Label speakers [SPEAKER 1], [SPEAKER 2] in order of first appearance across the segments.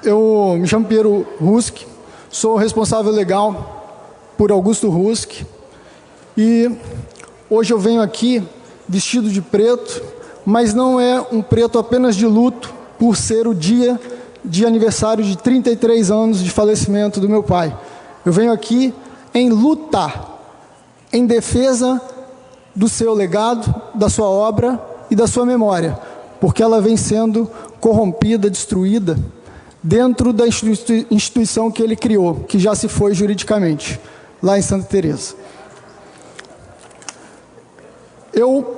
[SPEAKER 1] Eu me chamo Piero Rusk, sou responsável legal por Augusto Rusk e hoje eu venho aqui vestido de preto, mas não é um preto apenas de luto por ser o dia de aniversário de 33 anos de falecimento do meu pai. Eu venho aqui em luta, em defesa do seu legado, da sua obra e da sua memória, porque ela vem sendo corrompida, destruída, dentro da instituição que ele criou, que já se foi juridicamente, lá em Santa Teresa. Eu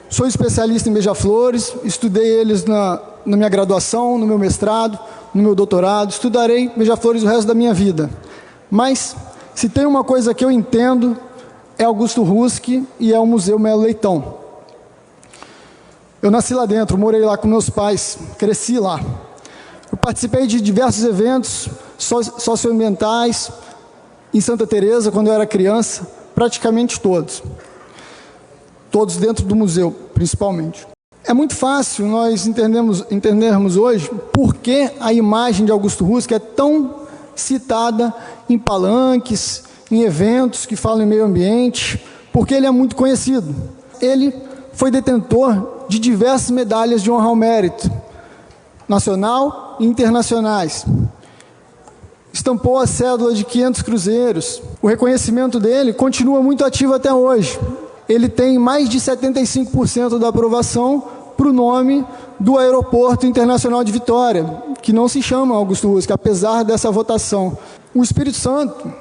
[SPEAKER 1] sou especialista em beija-flores, estudei eles na minha graduação, no meu mestrado, no meu doutorado, estudarei beija-flores o resto da minha vida. Mas, se tem uma coisa que eu entendo, é Augusto Rusk e é o Museu Melo Leitão. Eu nasci lá dentro, morei lá com meus pais, cresci lá. Eu participei de diversos eventos socioambientais em Santa Teresa quando eu era criança, praticamente todos. Todos dentro do museu, principalmente. É muito fácil nós entendermos hoje por que a imagem de Augusto Rusk é tão citada em palanques, em eventos que falam em meio ambiente, porque ele é muito conhecido. Ele foi detentor de diversas medalhas de honra ao mérito, nacional e internacionais. Estampou a cédula de 500 cruzeiros. O reconhecimento dele continua muito ativo até hoje. Ele tem mais de 75% da aprovação para o nome do Aeroporto Internacional de Vitória, que não se chama Augusto Rusk, apesar dessa votação. O Espírito Santo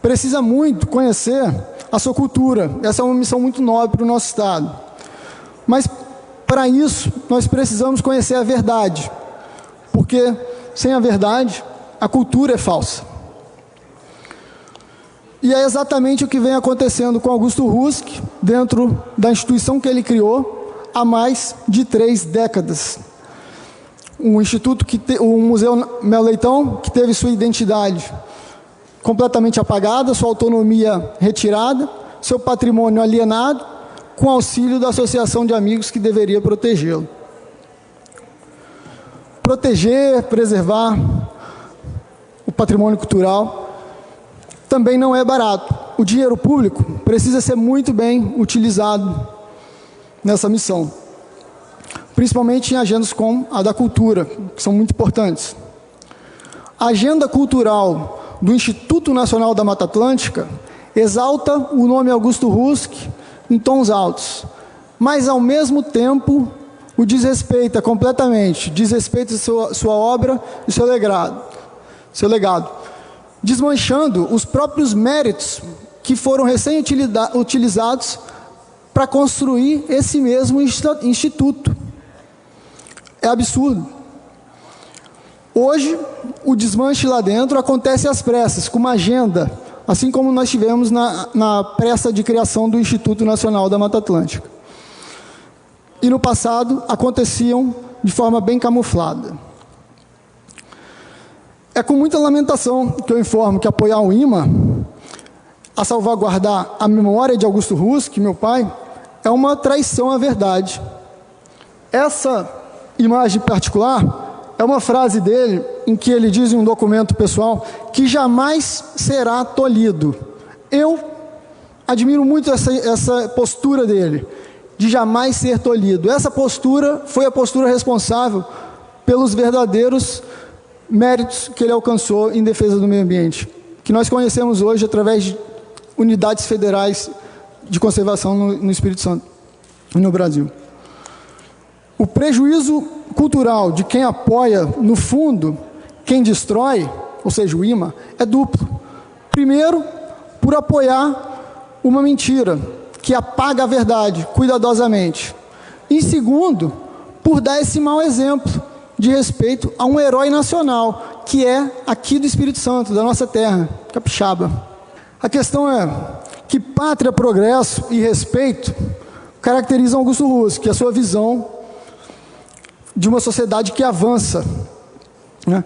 [SPEAKER 1] precisa muito conhecer a sua cultura. Essa é uma missão muito nobre para o nosso Estado. Mas, para isso, nós precisamos conhecer a verdade, porque, sem a verdade, a cultura é falsa. E é exatamente o que vem acontecendo com Augusto Rusk, dentro da instituição que ele criou há mais de 3 décadas. O Museu Melo Leitão, que teve sua identidade completamente apagada, sua autonomia retirada, seu patrimônio alienado, com auxílio da associação de amigos que deveria protegê-lo. Proteger, preservar o patrimônio cultural também não é barato. O dinheiro público precisa ser muito bem utilizado nessa missão, principalmente em agendas como a da cultura, que são muito importantes. A agenda cultural do Instituto Nacional da Mata Atlântica exalta o nome Augusto Rusk em tons altos, mas ao mesmo tempo o desrespeita completamente, desrespeita sua obra e seu legado, desmanchando os próprios méritos que foram recém-utilizados para construir esse mesmo instituto. É absurdo. Hoje, o desmanche lá dentro acontece às pressas, com uma agenda, assim como nós tivemos na pressa de criação do Instituto Nacional da Mata Atlântica. E no passado, aconteciam de forma bem camuflada. É com muita lamentação que eu informo que apoiar o IMA, a salvaguardar a memória de Augusto Rusk, meu pai, é uma traição à verdade. Essa imagem particular é uma frase dele, em que ele diz em um documento pessoal, que jamais será tolhido. Eu admiro muito essa postura dele, de jamais ser tolhido. Essa postura foi a postura responsável pelos verdadeiros méritos que ele alcançou em defesa do meio ambiente, que nós conhecemos hoje através de unidades federais de conservação no Espírito Santo e no Brasil. O prejuízo cultural de quem apoia, no fundo, quem destrói, ou seja, o IMA, é duplo. Primeiro, por apoiar uma mentira, que apaga a verdade cuidadosamente. E segundo, por dar esse mau exemplo de respeito a um herói nacional, que é aqui do Espírito Santo, da nossa terra, capixaba. A questão é que pátria, progresso e respeito caracterizam Augusto Rusk, que é a sua visão de uma sociedade que avança, né?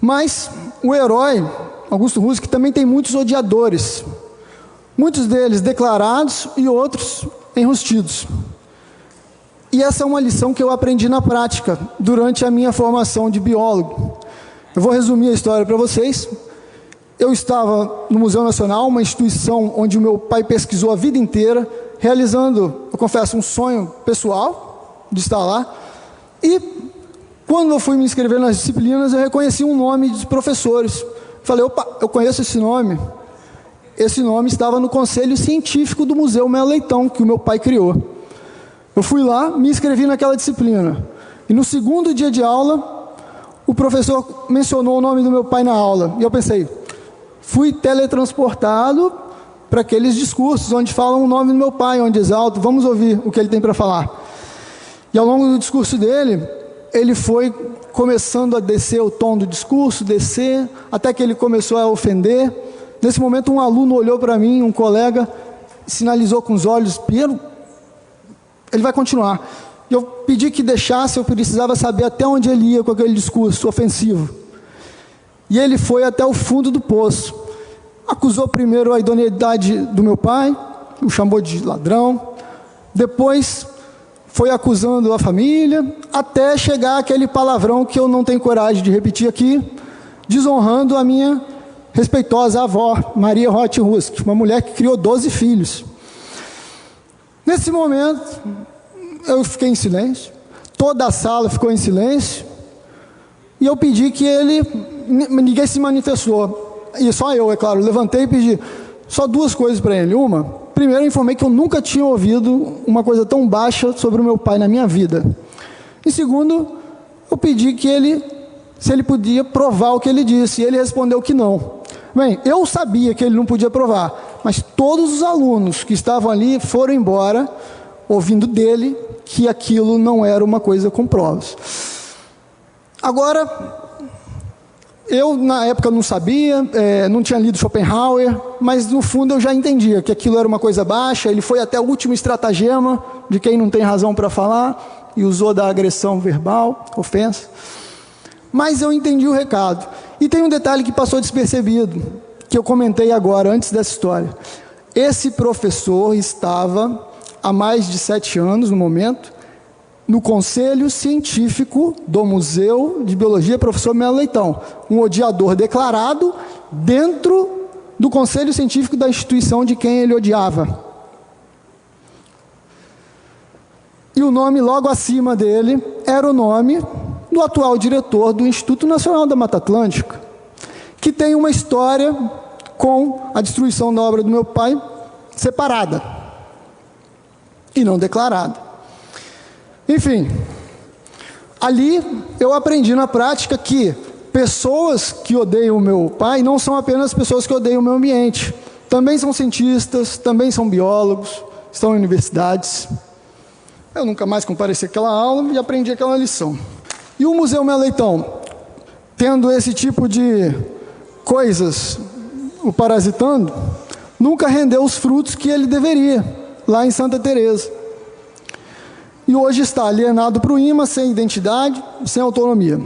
[SPEAKER 1] Mas o herói, Augusto Rusk, também tem muitos odiadores, muitos deles declarados e outros enrustidos. E essa é uma lição que eu aprendi na prática, durante a minha formação de biólogo. Eu vou resumir a história para vocês. Eu estava no Museu Nacional, uma instituição onde o meu pai pesquisou a vida inteira, realizando, eu confesso, um sonho pessoal de estar lá. E quando eu fui me inscrever nas disciplinas, eu reconheci um nome de professores. Falei, opa, eu conheço esse nome. Esse nome estava no conselho científico do Museu Melo Leitão, que o meu pai criou. Eu fui lá, me inscrevi naquela disciplina. E no segundo dia de aula, o professor mencionou o nome do meu pai na aula. E eu pensei, fui teletransportado para aqueles discursos onde falam o nome do meu pai, onde exalto, vamos ouvir o que ele tem para falar. E ao longo do discurso dele, ele foi começando a descer o tom do discurso, descer, até que ele começou a ofender. Nesse momento, um aluno olhou para mim, um colega, sinalizou com os olhos, Piero, ele vai continuar. E eu pedi que deixasse, eu precisava saber até onde ele ia com aquele discurso ofensivo. E ele foi até o fundo do poço. Acusou primeiro a idoneidade do meu pai, o chamou de ladrão, depois foi acusando a família, até chegar aquele palavrão que eu não tenho coragem de repetir aqui, desonrando a minha respeitosa avó, Maria Roth Rusk, uma mulher que criou 12 filhos. Nesse momento, eu fiquei em silêncio, toda a sala ficou em silêncio, e eu pedi que ninguém se manifestou, e só eu, é claro, levantei e pedi só duas coisas para ele. Uma, primeiro eu informei que eu nunca tinha ouvido uma coisa tão baixa sobre o meu pai na minha vida. E segundo, eu pedi se ele podia provar o que ele disse, e ele respondeu que não. Bem, eu sabia que ele não podia provar, mas todos os alunos que estavam ali foram embora, ouvindo dele que aquilo não era uma coisa com provas. Agora, eu na época não sabia, não tinha lido Schopenhauer, mas no fundo eu já entendia que aquilo era uma coisa baixa. Ele foi até o último estratagema de quem não tem razão para falar, e usou da agressão verbal, ofensa. Mas eu entendi o recado. E tem um detalhe que passou despercebido, que eu comentei agora, antes dessa história. Esse professor estava, há mais de 7 anos, no momento, no Conselho Científico do Museu de Biologia Professor Melo Leitão. Um odiador declarado dentro do Conselho Científico da instituição de quem ele odiava. E o nome logo acima dele era o nome do atual diretor do Instituto Nacional da Mata Atlântica, que tem uma história com a destruição da obra do meu pai separada e não declarada. Enfim, ali eu aprendi na prática que pessoas que odeiam o meu pai não são apenas pessoas que odeiam o meio ambiente, também são cientistas, também são biólogos, estão em universidades. Eu nunca mais compareci àquela aula e aprendi aquela lição. E o Museu Melo Leitão, tendo esse tipo de coisas o parasitando, nunca rendeu os frutos que ele deveria, lá em Santa Teresa. E hoje está alienado para o IMA, sem identidade, sem autonomia.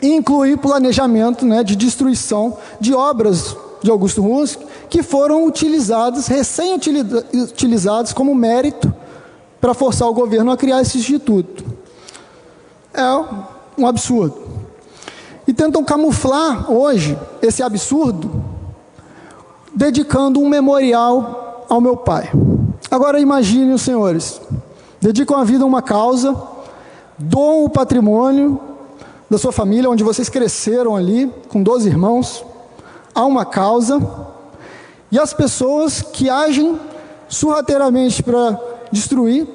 [SPEAKER 1] E inclui planejamento, de destruição de obras de Augusto Rusk, que foram utilizadas, recém-utilizadas como mérito para forçar o governo a criar esse instituto. É um absurdo. E tentam camuflar hoje esse absurdo, dedicando um memorial ao meu pai. Agora imaginem os senhores, dedicam a vida a uma causa, doam o patrimônio da sua família, onde vocês cresceram ali, com 12 irmãos, a uma causa, e as pessoas que agem sorrateiramente para destruir,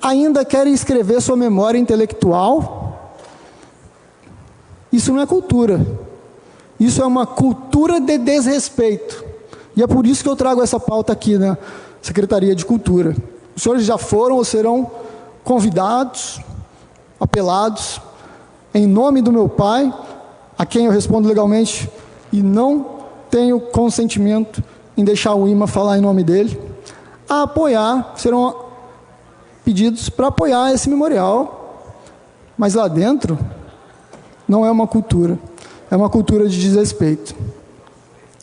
[SPEAKER 1] ainda querem escrever sua memória intelectual. Isso não é cultura. Isso é uma cultura de desrespeito. E é por isso que eu trago essa pauta aqui na Secretaria de Cultura. Os senhores já foram ou serão convidados, apelados, em nome do meu pai, a quem eu respondo legalmente, e não tenho consentimento em deixar o IMA falar em nome dele, a apoiar, serão pedidos para apoiar esse memorial. Mas lá dentro não é uma cultura, é uma cultura de desrespeito.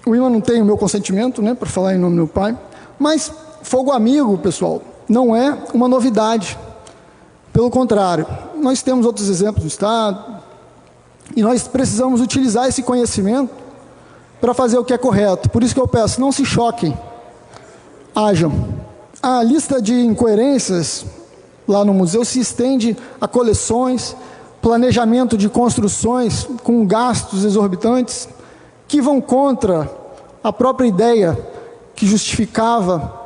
[SPEAKER 1] O IMA não tem o meu consentimento, para falar em nome do meu pai, mas fogo amigo, pessoal, não é uma novidade. Pelo contrário, nós temos outros exemplos no Estado e nós precisamos utilizar esse conhecimento para fazer o que é correto. Por isso que eu peço, não se choquem, ajam. A lista de incoerências lá no museu se estende a coleções, planejamento de construções com gastos exorbitantes, que vão contra a própria ideia que justificava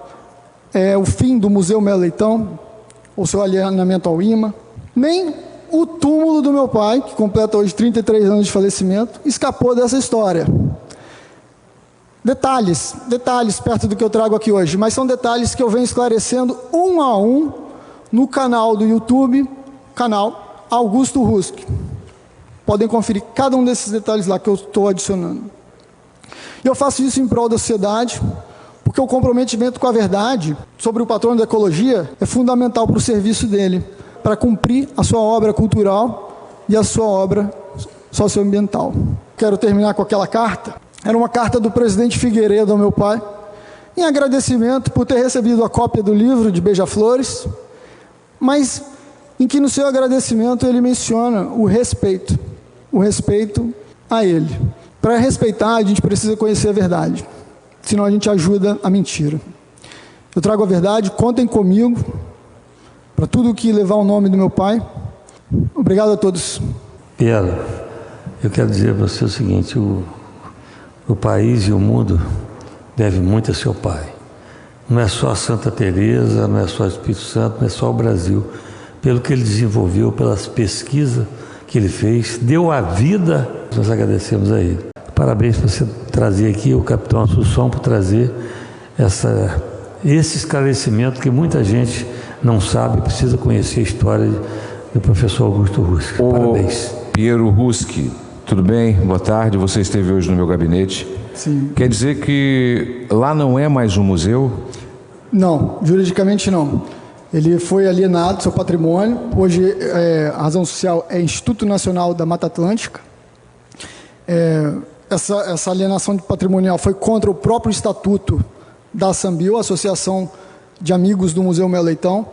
[SPEAKER 1] o fim do Museu Melo Leitão, o seu alienamento ao IMA. Nem o túmulo do meu pai, que completa hoje 33 anos de falecimento, escapou dessa história. Detalhes perto do que eu trago aqui hoje, mas são detalhes que eu venho esclarecendo um a um no canal do YouTube, canal Augusto Husk. Podem conferir cada um desses detalhes lá que eu estou adicionando. E eu faço isso em prol da sociedade, porque o comprometimento com a verdade sobre o patrono da ecologia é fundamental para o serviço dele, para cumprir a sua obra cultural e a sua obra socioambiental. Quero terminar com aquela carta. Era uma carta do presidente Figueiredo ao meu pai, em agradecimento por ter recebido a cópia do livro de Beija-Flores, mas em que no seu agradecimento ele menciona o respeito a ele. Para respeitar, a gente precisa conhecer a verdade, senão a gente ajuda a mentira. Eu trago a verdade, contem comigo, para tudo que levar o nome do meu pai. Obrigado a todos.
[SPEAKER 2] Piero, eu quero dizer para você o seguinte, o país e o mundo devem muito a seu pai. Não é só a Santa Teresa, não é só o Espírito Santo, não é só o Brasil. Pelo que ele desenvolveu, pelas pesquisas que ele fez, deu a vida, nós agradecemos a ele. Parabéns por você trazer aqui, o capitão Assunção, por trazer esse esclarecimento que muita gente não sabe, precisa conhecer a história do professor Augusto Husk. Parabéns.
[SPEAKER 3] Piero Husk, tudo bem? Boa tarde, você esteve hoje no meu gabinete.
[SPEAKER 1] Sim.
[SPEAKER 3] Quer dizer que lá não é mais um museu?
[SPEAKER 1] Não, juridicamente não. Ele foi alienado, seu patrimônio. Hoje a razão social é Instituto Nacional da Mata Atlântica. Essa alienação patrimonial foi contra o próprio estatuto da Assambil, Associação de Amigos do Museu Melo Leitão.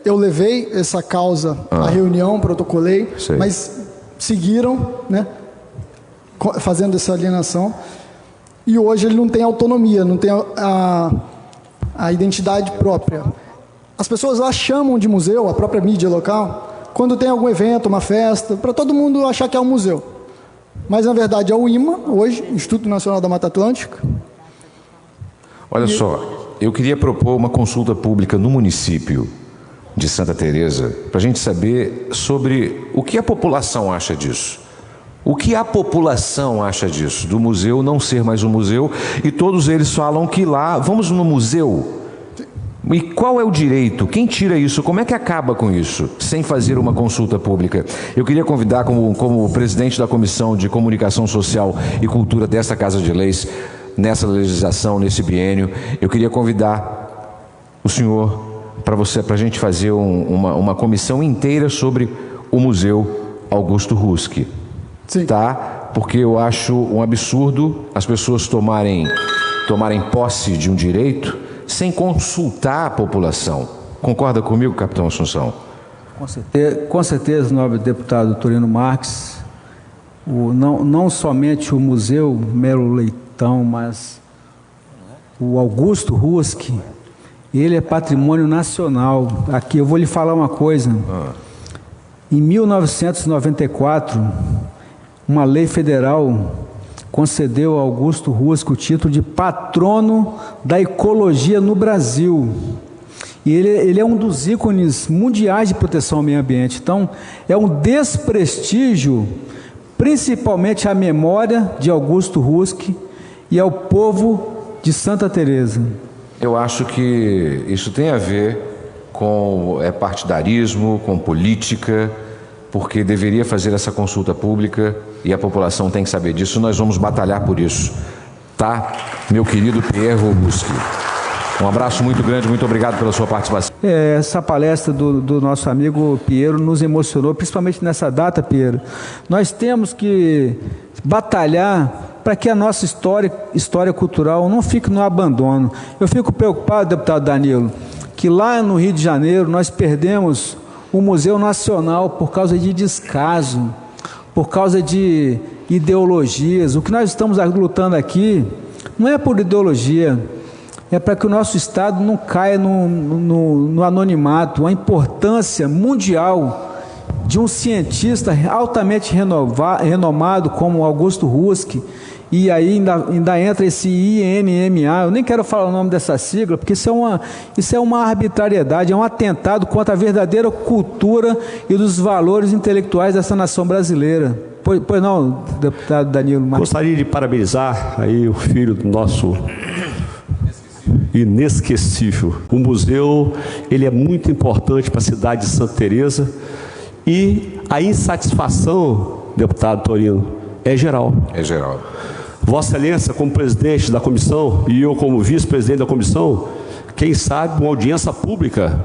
[SPEAKER 1] Eu levei essa causa à reunião, protocolei,
[SPEAKER 3] sei.
[SPEAKER 1] Mas seguiram, né, fazendo essa alienação. E hoje ele não tem autonomia, não tem a identidade própria. As pessoas lá chamam de museu, a própria mídia local, quando tem algum evento, uma festa, para todo mundo achar que é um museu. Mas, na verdade, é o IMA, hoje, Instituto Nacional da Mata Atlântica.
[SPEAKER 3] Olha só, eu queria propor uma consulta pública no município de Santa Teresa, para a gente saber sobre o que a população acha disso. O que a população acha disso, do museu não ser mais um museu, e todos eles falam que lá, vamos no museu. E qual é o direito? Quem tira isso? Como é que acaba com isso, sem fazer uma consulta pública? Eu queria convidar, como presidente da Comissão de Comunicação Social e Cultura desta Casa de Leis, nessa legislação, nesse biênio, eu queria convidar o senhor para a gente fazer uma comissão inteira sobre o Museu Augusto Husk.
[SPEAKER 1] Sim.
[SPEAKER 3] Tá? Porque eu acho um absurdo as pessoas tomarem posse de um direito sem consultar a população. Concorda comigo, capitão Assunção?
[SPEAKER 4] Com certeza, nobre deputado Torino Marques, não somente o Museu Melo Leitão, mas o Augusto Husk, ele é patrimônio nacional. Aqui eu vou lhe falar uma coisa. Em 1994, uma lei federal concedeu a Augusto Husk o título de patrono da ecologia no Brasil. E ele é um dos ícones mundiais de proteção ao meio ambiente. Então, é um desprestígio, principalmente à memória de Augusto Husk e ao povo de Santa Teresa.
[SPEAKER 3] Eu acho que isso tem a ver com partidarismo, com política, porque deveria fazer essa consulta pública e a população tem que saber disso. Nós vamos batalhar por isso, tá? Meu querido Piero Husk. Um abraço muito grande, muito obrigado pela sua participação.
[SPEAKER 4] Essa palestra do nosso amigo Piero nos emocionou, principalmente nessa data, Piero. Nós temos que batalhar para que a nossa história cultural não fique no abandono. Eu fico preocupado, deputado Danilo, que lá no Rio de Janeiro nós perdemos o Museu Nacional por causa de descaso, por causa de ideologias. O que nós estamos lutando aqui não é por ideologia, é para que o nosso Estado não caia no anonimato. A importância mundial de um cientista altamente renomado como Augusto Ruski, e aí ainda entra esse INMA, eu nem quero falar o nome dessa sigla, porque isso é uma arbitrariedade, é um atentado contra a verdadeira cultura e dos valores intelectuais dessa nação brasileira. Pois não, deputado Danilo Marques?
[SPEAKER 5] Gostaria de parabenizar aí o filho do nosso inesquecível. O museu, ele é muito importante para a cidade de Santa Teresa, e a insatisfação, deputado Torino, é geral.
[SPEAKER 3] É geral.
[SPEAKER 5] Vossa Excelência, como presidente da comissão, e eu como vice-presidente da comissão, quem sabe uma audiência pública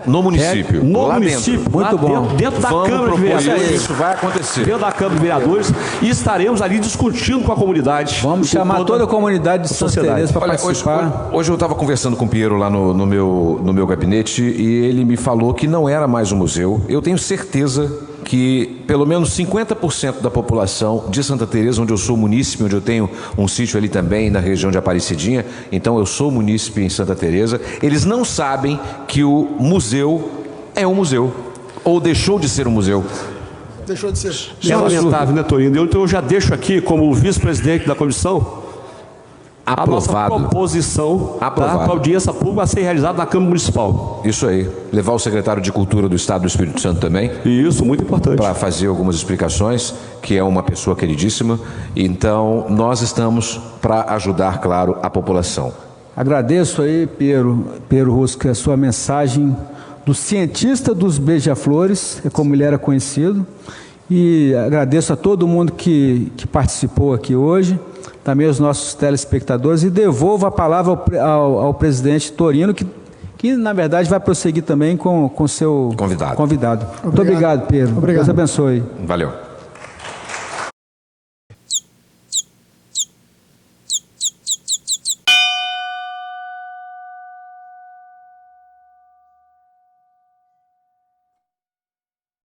[SPEAKER 3] no município.
[SPEAKER 5] No
[SPEAKER 3] lá
[SPEAKER 5] município.
[SPEAKER 3] Dentro.
[SPEAKER 5] Muito bom. Dentro da Câmara de Vereadores.
[SPEAKER 3] Isso vai acontecer.
[SPEAKER 5] Dentro da Câmara de Vereadores. E estaremos ali discutindo com a comunidade.
[SPEAKER 4] Vamos chamar toda a comunidade de Santa Teresa para participar.
[SPEAKER 3] Hoje eu estava conversando com o Piero lá no meu gabinete, e ele me falou que não era mais um museu. Eu tenho certeza que pelo menos 50% da população de Santa Teresa, onde eu sou munícipe, onde eu tenho um sítio ali também na região de Aparecidinha, então eu sou munícipe em Santa Teresa, eles não sabem que o museu é um museu, ou deixou de ser um museu.
[SPEAKER 1] Deixou de ser.
[SPEAKER 5] É lamentável, né, Torino? Então eu já deixo aqui, como vice-presidente da comissão, a nossa proposição para a audiência pública a ser realizada na Câmara Municipal.
[SPEAKER 3] Isso aí. Levar o secretário de Cultura do Estado do Espírito Santo também.
[SPEAKER 5] Isso, muito importante.
[SPEAKER 3] Para fazer algumas explicações, que é uma pessoa queridíssima. Então, nós estamos para ajudar, claro, a população.
[SPEAKER 4] Agradeço aí, Piero Ruski, a sua mensagem do cientista dos beija-flores, é como ele era conhecido. E agradeço a todo mundo que participou aqui hoje, também aos nossos telespectadores, e devolvo a palavra ao presidente Torino, que na verdade vai prosseguir também com o seu convidado. Muito obrigado, Pedro.
[SPEAKER 1] Obrigado.
[SPEAKER 4] Deus abençoe.
[SPEAKER 3] Valeu.